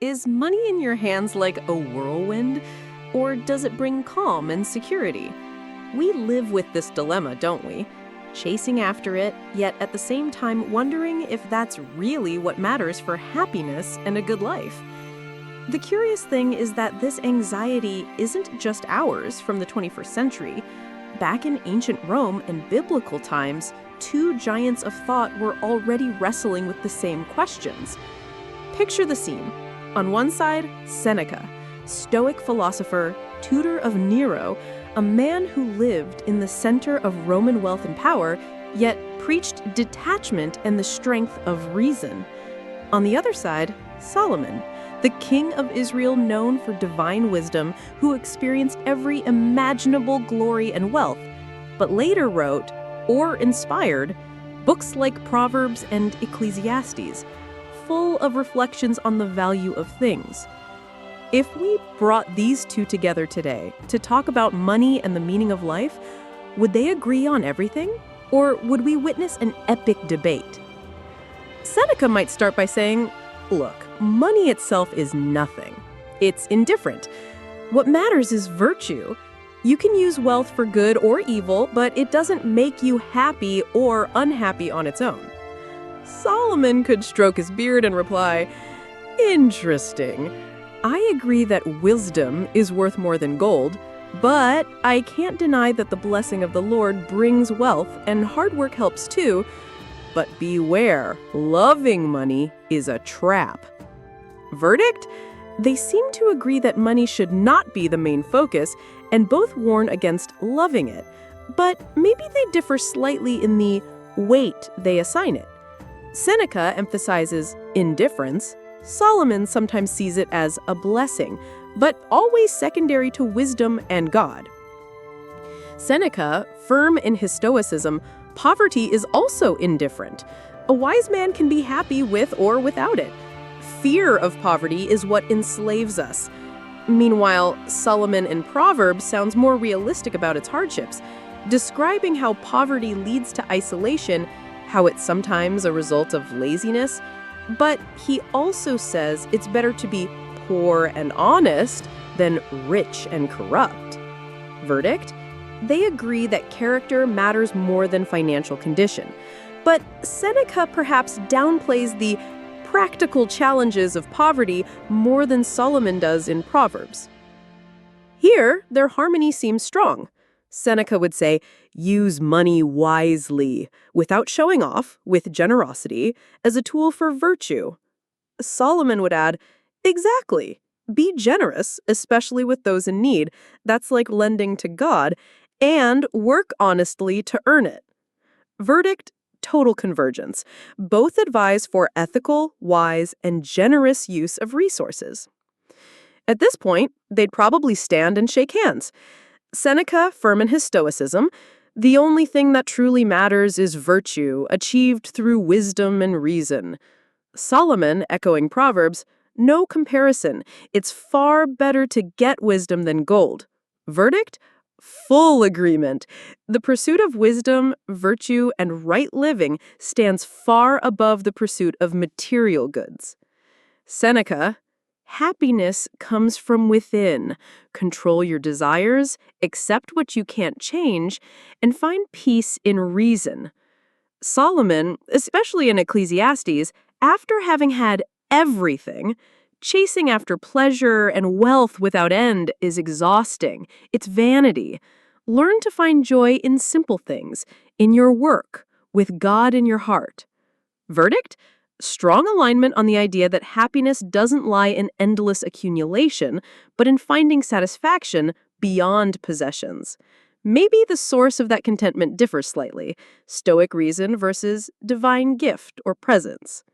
Is money in your hands like a whirlwind, or does it bring calm and security? We live with this dilemma, don't we? Chasing after it, yet at the same time wondering if that's really what matters for happiness and a good life. The curious thing is that this anxiety isn't just ours from the 21st century. Back in ancient Rome and biblical times, two giants of thought were already wrestling with the same questions. Picture the scene. On one side, Seneca, Stoic philosopher, tutor of Nero, a man who lived in the center of Roman wealth and power, yet preached detachment and the strength of reason. On the other side, Solomon, the king of Israel known for divine wisdom, who experienced every imaginable glory and wealth, but later wrote, or inspired, books like Proverbs and Ecclesiastes, full of reflections on the value of things. If we brought these two together today to talk about money and the meaning of life, would they agree on everything? Or would we witness an epic debate? Seneca might start by saying, look, money itself is nothing. It's indifferent. What matters is virtue. You can use wealth for good or evil, but it doesn't make you happy or unhappy on its own. Solomon could stroke his beard and reply, interesting. I agree that wisdom is worth more than gold, but I can't deny that the blessing of the Lord brings wealth and hard work helps too. But beware, loving money is a trap. Verdict? They seem to agree that money should not be the main focus, and both warn against loving it. But maybe they differ slightly in the weight they assign it. Seneca emphasizes indifference. Solomon sometimes sees it as a blessing, but always secondary to wisdom and God. Seneca, firm in his Stoicism, poverty is also indifferent. A wise man can be happy with or without it. Fear of poverty is what enslaves us. Meanwhile, Solomon in Proverbs sounds more realistic about its hardships, describing how poverty leads to isolation, how it's sometimes a result of laziness, but he also says it's better to be poor and honest than rich and corrupt. Verdict? They agree that character matters more than financial condition, but Seneca perhaps downplays the practical challenges of poverty more than Solomon does in Proverbs. Here, their harmony seems strong. Seneca would say, use money wisely, without showing off, with generosity, as a tool for virtue. Solomon would add, exactly. Be generous, especially with those in need. That's like lending to God, and work honestly to earn it. Verdict, total convergence. Both advise for ethical, wise, and generous use of resources. At this point, they'd probably stand and shake hands. Seneca, firm in his Stoicism, the only thing that truly matters is virtue, achieved through wisdom and reason. Solomon, echoing Proverbs, no comparison. It's far better to get wisdom than gold. Verdict? Full agreement. The pursuit of wisdom, virtue, and right living stands far above the pursuit of material goods. Seneca, happiness comes from within. Control your desires, accept what you can't change, and find peace in reason. Solomon, especially in Ecclesiastes, after having had everything, chasing after pleasure and wealth without end is exhausting. It's vanity. Learn to find joy in simple things, in your work, with God in your heart. Verdict? Strong alignment on the idea that happiness doesn't lie in endless accumulation, but in finding satisfaction beyond possessions. Maybe the source of that contentment differs slightly, Stoic reason versus divine gift or presence.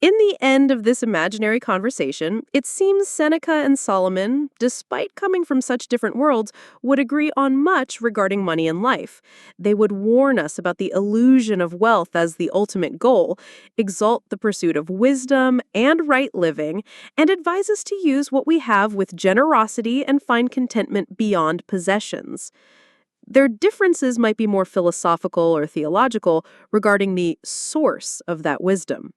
In the end of this imaginary conversation, it seems Seneca and Solomon, despite coming from such different worlds, would agree on much regarding money and life. They would warn us about the illusion of wealth as the ultimate goal, exalt the pursuit of wisdom and right living, and advise us to use what we have with generosity and find contentment beyond possessions. Their differences might be more philosophical or theological regarding the source of that wisdom.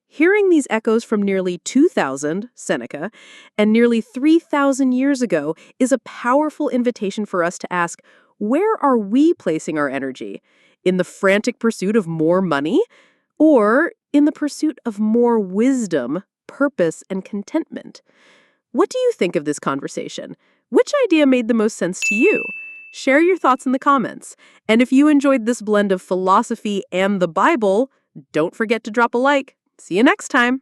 Hearing these echoes from nearly 2,000, Seneca, and nearly 3,000 years ago is a powerful invitation for us to ask, where are we placing our energy? In the frantic pursuit of more money? Or in the pursuit of more wisdom, purpose, and contentment? What do you think of this conversation? Which idea made the most sense to you? Share your thoughts in the comments. And if you enjoyed this blend of philosophy and the Bible, don't forget to drop a like. See you next time.